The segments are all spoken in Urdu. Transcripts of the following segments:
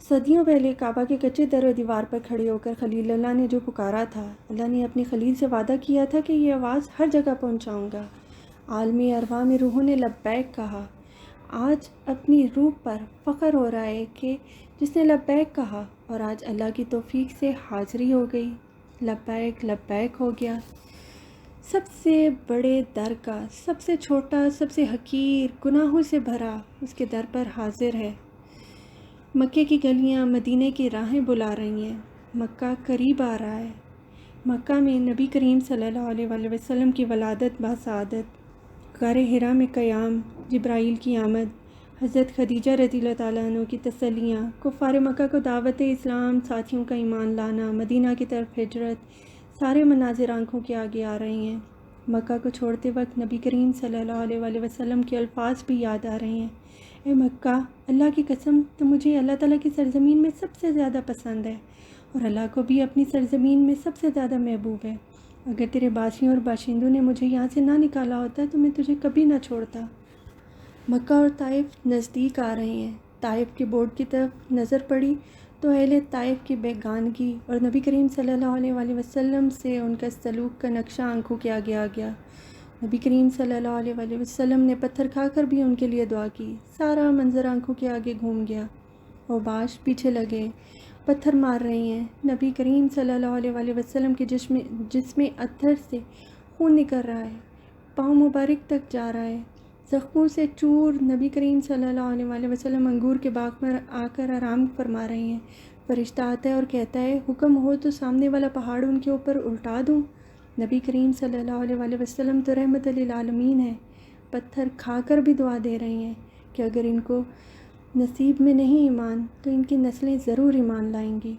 صدیوں پہلے کعبہ کے کچے در و دیوار پر کھڑے ہو کر خلیل اللہ نے جو پکارا تھا، اللہ نے اپنے خلیل سے وعدہ کیا تھا کہ یہ آواز ہر جگہ پہنچاؤں گا۔ عالمی ارواح میں روحوں نے لبیک کہا۔ آج اپنی روح پر فخر ہو رہا ہے کہ جس نے لبیک کہا اور آج اللہ کی توفیق سے حاضری ہو گئی، لبیک لبیک ہو گیا۔ سب سے بڑے در کا، سب سے چھوٹا، سب سے حقیر، گناہوں سے بھرا اس کے در پر حاضر ہے۔ مکے کی گلیاں مدینے کی راہیں بلا رہی ہیں۔ مکہ قریب آ رہا ہے۔ مکہ میں نبی کریم صلی اللہ علیہ وآلہ وسلم کی ولادت بسعادت، غار حرا میں قیام، جبرائیل کی آمد، حضرت خدیجہ رضی اللہ تعالیٰ عنہ کی تسلیاں، کفار مکہ کو دعوت اسلام، ساتھیوں کا ایمان لانا، مدینہ کی طرف ہجرت، سارے مناظر آنکھوں کے آگے آ رہے ہیں۔ مکہ کو چھوڑتے وقت نبی کریم صلی اللہ علیہ وآلہ وسلم کے الفاظ بھی یاد آ رہے ہیں: اے مکہ، اللہ کی قسم تو مجھے اللہ تعالیٰ کی سرزمین میں سب سے زیادہ پسند ہے، اور اللہ کو بھی اپنی سرزمین میں سب سے زیادہ محبوب ہے۔ اگر تیرے باسیوں اور باشندوں نے مجھے یہاں سے نہ نکالا ہوتا تو میں تجھے کبھی نہ چھوڑتا۔ مکہ اور طائف نزدیک آ رہے ہیں۔ طائف کے بورڈ کی طرف نظر پڑی تو اہل طائف کی بیگانگی اور نبی کریم صلی اللہ علیہ وآلہ وسلم سے ان کا سلوک کا نقشہ آنکھوں کے آگے آ گیا۔ نبی کریم صلی اللہ علیہ وآلہ وسلم نے پتھر کھا کر بھی ان کے لیے دعا کی۔ سارا منظر آنکھوں کے آگے گھوم گیا۔ اوباش پیچھے لگے، پتھر مار رہی ہیں۔ نبی کریم صلی اللہ علیہ وآلہ وسلم کے جسم اطہر سے خون نکل رہا ہے، پاؤں مبارک تک جا رہا ہے، زخموں سے چور۔ نبی کریم صلی اللہ علیہ وآلہ وسلم انگور کے باغ پر آ کر آرام فرما رہے ہیں۔ فرشتہ آتا ہے اور کہتا ہے: حکم ہو تو سامنے والا پہاڑ ان کے اوپر الٹا دوں۔ نبی کریم صلی اللہ علیہ وآلہ وسلم تو رحمت للعالمین ہے، پتھر کھا کر بھی دعا دے رہے ہیں کہ اگر ان کو نصیب میں نہیں ایمان تو ان کی نسلیں ضرور ایمان لائیں گی۔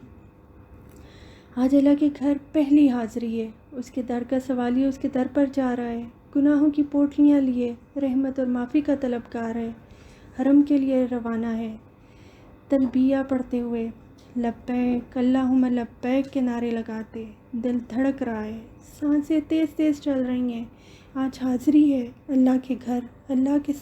آج اللہ کے گھر پہلی حاضری ہے۔ اس کے در کا سوالی اس کے در پر جا رہا ہے، گناہوں کی پوٹلیاں لیے، رحمت اور معافی کا طلبگار ہے، حرم کے لیے روانہ ہے، تلبیہ پڑھتے ہوئے، لبیک اللہم لبیک کے نعرے لگاتے۔ دل دھڑک رہا ہے، سانسیں تیز تیز چل رہی ہیں۔ آج حاضری ہے اللہ کے گھر، اللہ کے